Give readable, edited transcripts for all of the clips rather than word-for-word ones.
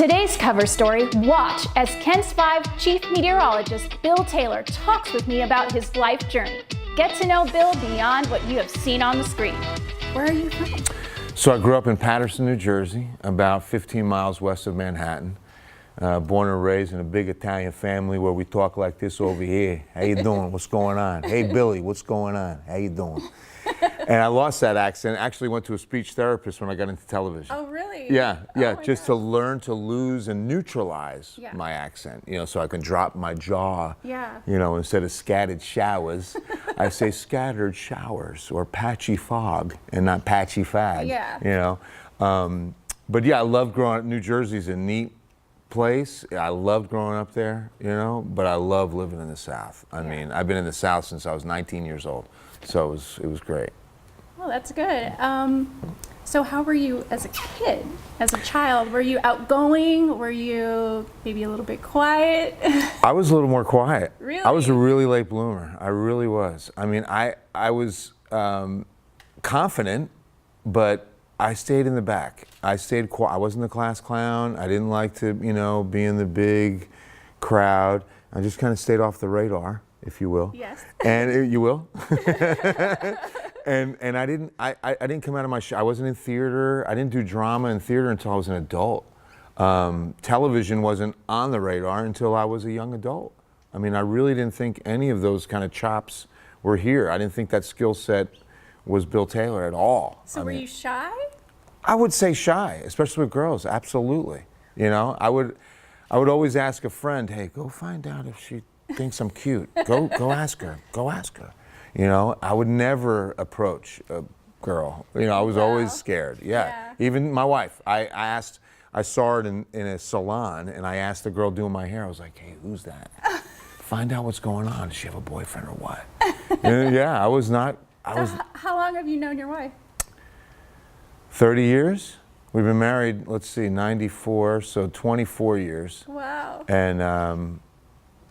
today's cover story, watch as Kent's 5 Chief Meteorologist Bill Taylor talks with me about his life journey. Get to know Bill beyond what you have seen on the screen. Where are you from? So I grew up in Paterson, New Jersey, about 15 miles west of Manhattan. Born and raised in a big Italian family where we talk like this over here. How you doing? What's going on? Hey, Billy, what's going on? How you doing? And I lost that accent. Actually went to a speech therapist when I got into television. Oh, really? Yeah, Oh just to learn to lose and neutralize my accent, so I can drop my jaw. Yeah. Instead of scattered showers, I say scattered showers or patchy fog and not patchy fag. Yeah. But yeah, I love growing up. New Jersey's a neat place. I loved growing up there, but I love living in the South. I mean, I've been in the South since I was 19 years old, so it was great. Well, that's good. So how were you as a kid, as a child? Were you outgoing? Were you maybe a little bit quiet? I was a little more quiet. Really? I was a really late bloomer. I really was. I mean, I was confident, but I stayed in the back. I stayed quiet. I wasn't the class clown. I didn't like to, be in the big crowd. I just kind of stayed off the radar, if you will. Yes. And you will. and I didn't come out of my I wasn't in theater. I didn't do drama and theater until I was an adult. Television wasn't on the radar until I was a young adult. I mean, I really didn't think any of those kind of chops were here. I didn't think that skill set was Bill Taylor at all. So were you shy? I would say shy, especially with girls. Absolutely. I would always ask a friend, "Hey, go find out if she thinks I'm cute. Go ask her. Go ask her." I would never approach a girl. I was always scared. Yeah. Even my wife. I saw her in a salon, and I asked the girl doing my hair. I was like, "Hey, who's that? Find out what's going on. Does she have a boyfriend or what?" Yeah, I was not. How long have you known your wife? 30 years. We've been married, let's see, 94, so 24 years. Wow. And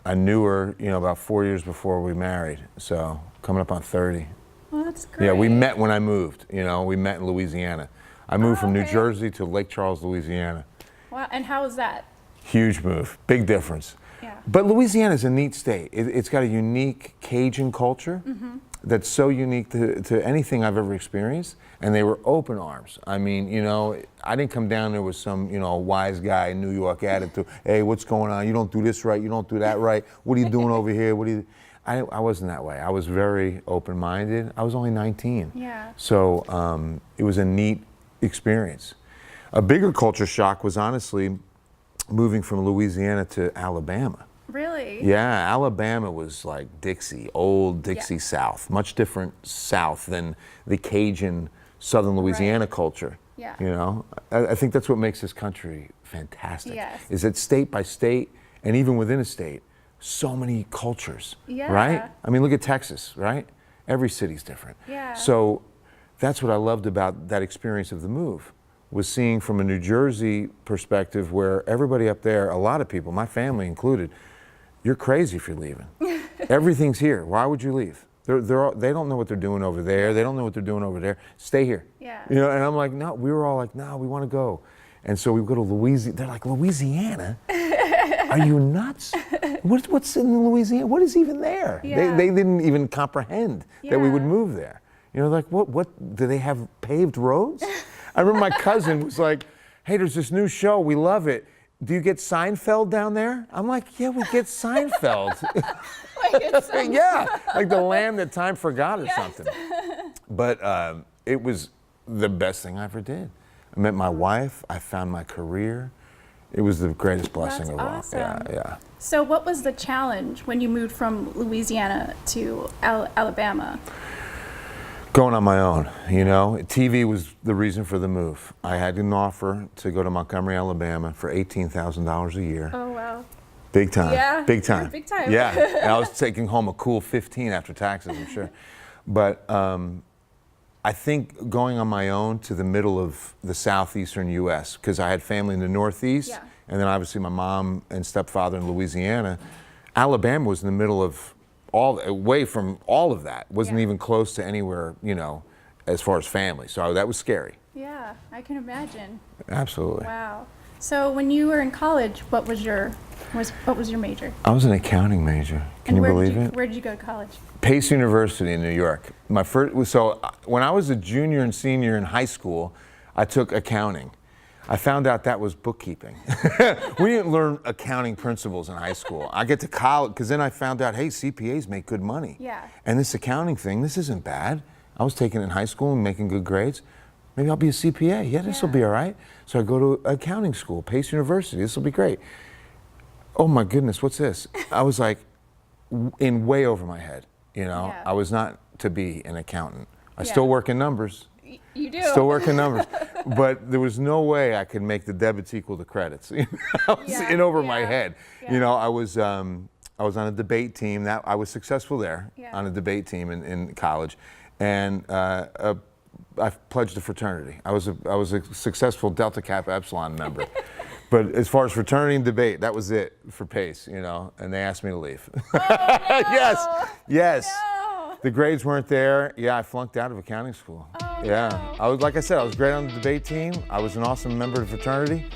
I knew her, about 4 years before we married, so coming up on 30. Well, that's great. Yeah, we met when I moved, we met in Louisiana. I moved from New Jersey to Lake Charles, Louisiana. Wow, and how was that? Huge move, big difference. Yeah. But Louisiana's a neat state. It's got a unique Cajun culture that's so unique to anything I've ever experienced, and they were open arms. I mean, I didn't come down there with some, wise guy in New York attitude. Hey, what's going on? You don't do this right. You don't do that right. What are you doing over here? I wasn't that way. I was very open-minded. I was only 19. Yeah. So it was a neat experience. A bigger culture shock was honestly moving from Louisiana to Alabama. Really? Yeah, Alabama was like Dixie, old Dixie South, much different South than the Cajun Southern Louisiana culture. Yeah. I think that's what makes this country fantastic. Yes. Is that state by state, and even within a state, so many cultures. Yeah. Right? I mean, look at Texas, right? Every city's different. Yeah. So that's what I loved about that experience of the move, was seeing from a New Jersey perspective where everybody up there, a lot of people, my family included, you're crazy if you're leaving. Everything's here. Why would you leave? They don't know what they're doing over there. They don't know what they're doing over there. Stay here. Yeah. And I'm like, no, we were all like, no, we want to go. And so we go to Louisiana. They're like, Louisiana? Are you nuts? What's in Louisiana? What is even there? Yeah. They didn't even comprehend that we would move there. Like, what, do they have paved roads? I remember my cousin was like, hey, there's this new show, we love it. Do you get Seinfeld down there? I'm like, yeah, we get Seinfeld. Yeah, like the land that time forgot or something. But it was the best thing I ever did. I met my wife, I found my career. It was the greatest blessing of all. Awesome. Yeah. So what was the challenge when you moved from Louisiana to Alabama? Going on my own, TV was the reason for the move. I had an offer to go to Montgomery, Alabama for $18,000 a year. Oh, wow. Big time. Yeah. Big time. Big time. Yeah. And I was taking home a cool 15 after taxes, I'm sure. But I think going on my own to the middle of the southeastern U.S., because I had family in the Northeast, and then obviously my mom and stepfather in Louisiana, Alabama was in the middle of away from all of that. Wasn't even close to anywhere, as far as family. So that was scary. Yeah, I can imagine. Absolutely. Wow. So when you were in college, what was your major? I was an accounting major. Can you believe it? Where did you go to college? Pace University in New York. When I was a junior and senior in high school, I took accounting. I found out that was bookkeeping. We didn't learn accounting principles in high school. I get to college, because then I found out, hey, CPAs make good money. Yeah. And this accounting thing, this isn't bad. I was taking it in high school and making good grades. Maybe I'll be a CPA. Yeah, this will be all right. So I go to accounting school, Pace University. This will be great. Oh my goodness, what's this? I was like, in way over my head. You know, Yeah. I was not to be an accountant. I still work in numbers. You do. Still work in numbers. But there was no way I could make the debits equal the credits. I was in over my head. Yeah. You know, I was on a debate team. I was successful there on a debate team in college. And I pledged a fraternity. I was a successful Delta Kappa Epsilon member. But as far as fraternity and debate, that was it for Pace, you know, and they asked me to leave. Oh, no. Yes. No. The grades weren't there. Yeah, I flunked out of accounting school. Oh, yeah. no. Like I said, I was great on the debate team. I was an awesome member of the fraternity,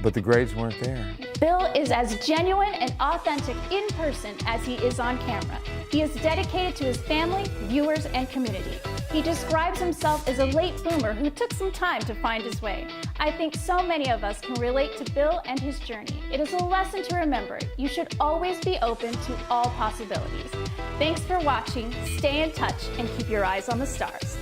but the grades weren't there. Bill is as genuine and authentic in person as he is on camera. He is dedicated to his family, viewers, and community. He describes himself as a late bloomer who took some time to find his way. I think so many of us can relate to Bill and his journey. It is a lesson to remember. You should always be open to all possibilities. Thanks for watching. Stay in touch and keep your eyes on the stars.